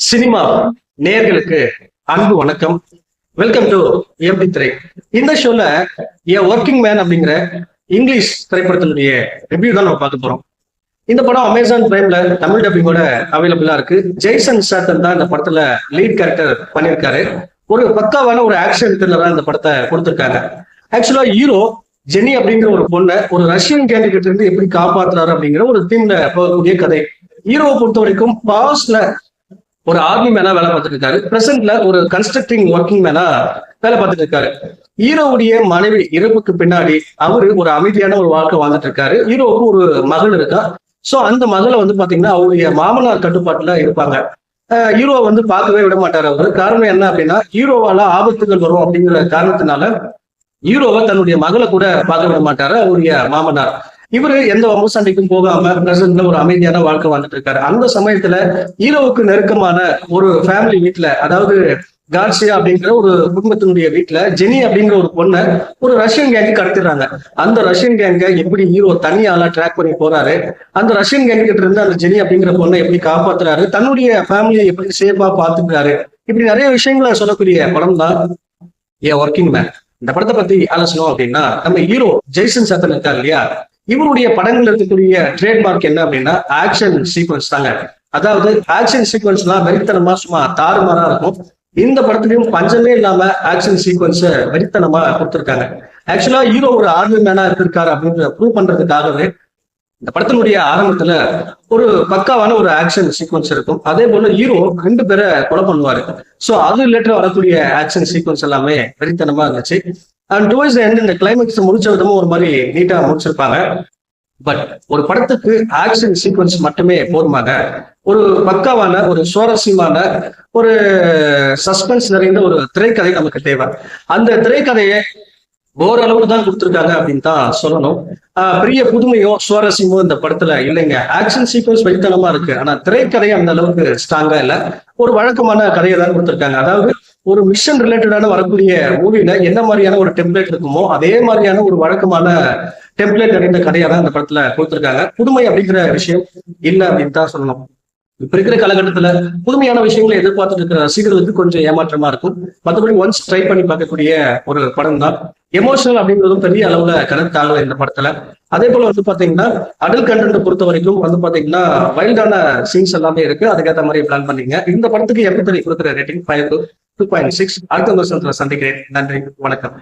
Cinema நேயர்களுக்கு அன்பு வணக்கம். வெல்கம் டு எம்பி திரை. இந்த ஷோல ஏ ஒர்க்கிங் மேன் அப்படிங்கிற இங்கிலீஷ் திரைப்படத்தினுடைய ரிவ்யூ தான் நம்ம பார்க்க போறோம். இந்த படம் அமேசான் பிரைம்ல தமிழ் டப்பிங்கோட அவைலபிளா இருக்கு. ஜெய்சன் ஸ்டாத்தம் தான் இந்த படத்துல லீட் கேரக்டர் பண்ணியிருக்காரு. ஒரு பக்காவான ஒரு ஆக்ஷன் த்ரில்லரா இந்த படத்தை கொடுத்திருக்காங்க. ஆக்சுவலா ஹீரோ ஜெனி அப்படிங்கிற ஒரு பொண்ணை ஒரு ரஷ்யன் கேண்டிடேட் இருந்து எப்படி காப்பாத்துறாரு அப்படிங்கிற ஒரு தீம்ல போகக்கூடிய கதை. ஹீரோவை பொறுத்த வரைக்கும் பாஸ்ட்ல ஒரு ஆர்மி மேனா வேலை பார்த்துட்டு இருக்காரு. பிரசன்ட்ல ஒரு கன்ஸ்ட்ரக்டிங் ஒர்க்கிங் மேனா வேலை பார்த்துட்டு இருக்காரு. ஹீரோவுடைய மனைவி இறப்புக்கு பின்னாடி அவரு ஒரு அமைதியான ஒரு வாழ்க்கை வாழ்ந்துட்டு இருக்காரு. ஹீரோவுக்கு ஒரு மகள் இருக்கா. சோ அந்த மகளை பாத்தீங்கன்னா அவருடைய மாமனார் கட்டுப்பாட்டுல இருப்பாங்க. ஹீரோவை பார்க்கவே விட மாட்டாரு அவரு. காரணம் என்ன அப்படின்னா ஹீரோவால ஆபத்துகள் வரும் அப்படிங்கிற காரணத்தினால ஹீரோவை தன்னுடைய மகளை கூட பார்க்க விட மாட்டாரு அவருடைய மாமனார். இவரு எந்த வம்பு சண்டைக்கும் போகாம பிரசன்ட்ல ஒரு அமைதியான வாழ்க்கை வாழ்ந்துட்டு இருக்காரு. அந்த சமயத்துல ஹீரோவுக்கு நெருக்கமான ஒரு ஃபேமிலி வீட்டுல, அதாவது கார்சியா அப்படிங்கிற ஒரு குடும்பத்தினுடைய வீட்டுல ஜெனி அப்படிங்கிற ஒரு பொண்ணை ஒரு ரஷ்யன் கேங்கு கடத்திடுறாங்க. அந்த ரஷ்யன் கேங்க எப்படி ஹீரோ தனியால ட்ராக் பண்ணி போறாரு, அந்த ரஷ்யன் கேங் கிட்ட இருந்து அந்த ஜெனி அப்படிங்கிற பொண்ணை எப்படி காப்பாத்துறாரு, தன்னுடைய ஃபேமிலியை எப்படி சேஃபா பாத்துக்கிறாரு, இப்படி நிறைய விஷயங்களை சொல்லக்கூடிய படம் தான் ஏ ஒர்க்கிங் மேன். இந்த படத்தை பத்தி ஆலோசனம் அப்படின்னா, நம்ம ஹீரோ ஜெய்சன் ஸ்டாத்தம் இருக்காரு இல்லையா, இவருடைய படங்கள் இருக்கக்கூடிய ட்ரேட்மார்க் என்ன அப்படின்னா ஆக்ஷன் சீக்வன்ஸ் தாங்க. அதாவது ஆக்ஷன் சீக்வன்ஸ் எல்லாம் வெறித்தனமா சும்மா தாறுமாறா இருக்கும். இந்த படத்துலயும் பஞ்சமே இல்லாம ஆக்ஷன் சீக்வன்ஸ வெறித்தனமா கொடுத்திருக்காங்க. ஆக்சுவலா ஹீரோ ஒரு ஆர்மி மேனா இருக்காரு அப்படின்னு ப்ரூவ் பண்றதுக்காகவே இந்த படத்தினுடைய ஆரம்பத்துல ஒரு பக்காவான ஒரு ஆக்ஷன் சீக்வன்ஸ் இருக்கும். அதே போல ஹீரோ 2 பேரை கொலை பண்ணுவாரு. சோ அது ரிலேட்டட் வரக்கூடிய ஆக்ஷன் சீக்வன்ஸ் எல்லாமே வெறித்தனமா இருந்துச்சு. அண்ட் டுவர்ட்ஸ் தி எண்ட் இந்த கிளைமேக்ஸ் முடிச்ச விதமும் ஒரு மாதிரி நீட்டா முடிச்சிருப்பாங்க. பட் ஒரு படத்துக்கு ஆக்ஷன் சீக்வன்ஸ் மட்டுமே போதுமாக, ஒரு பக்காவான ஒரு சுவாரஸ்யமான ஒரு சஸ்பென்ஸ் நிறைந்த ஒரு திரைக்கதை நமக்கு தேவை. அந்த திரைக்கதையை ஓரளவு தான் கொடுத்துருக்காங்க அப்படின்னு தான் சொல்லணும். பெரிய புதுமையோ சுவாரஸ்யமோ இந்த படத்துல இல்லைங்க. ஆக்ஷன் சீக்வன்ஸ் வெறித்தனமா இருக்கு, ஆனா திரைக்கதை அந்த அளவுக்கு ஸ்ட்ராங்கா இல்ல. ஒரு வழக்கமான கதையை தான் கொடுத்துருக்காங்க. அதாவது ஒரு மிஷன் ரிலேட்டடான வரக்கூடிய மூவில என்ன மாதிரியான ஒரு டெம்ப்ளேட் இருக்குமோ அதே மாதிரியான ஒரு வழக்கமான டெம்ப்ளேட் நிறைந்த கதையா தான் இந்த படத்துல கொடுத்துருக்காங்க. புதுமை அப்படிங்கிற விஷயம் இல்லை அப்படின்னு தான் சொல்லணும். இப்ப இருக்கிற காலகட்டத்துல புதுமையான விஷயங்களை எதிர்பார்த்துட்டு இருக்கிற ரசிகர்களுக்கு கொஞ்சம் ஏமாற்றமா இருக்கும். மற்றபடி ஒன்ஸ் ட்ரை பண்ணி பார்க்கக்கூடிய ஒரு படம் தான். எமோஷனல் அப்படிங்கிறதும் பெரிய அளவுல கனெக்ட் ஆகல இந்த படத்துல. அதே போல பாத்தீங்கன்னா அடல் கண்டென்ட் பொறுத்த வரைக்கும் பாத்தீங்கன்னா வைல்டான சீன்ஸ் எல்லாமே இருக்கு. அதுக்கேற்ற மாதிரி பிளான் பண்ணீங்க. இந்த படத்துக்கு எப்படி கொடுக்குற ரேட்டிங் 5 to 2.6. அடுத்த வருஷத்துல சந்திக்கிறேன். நன்றி, வணக்கம்.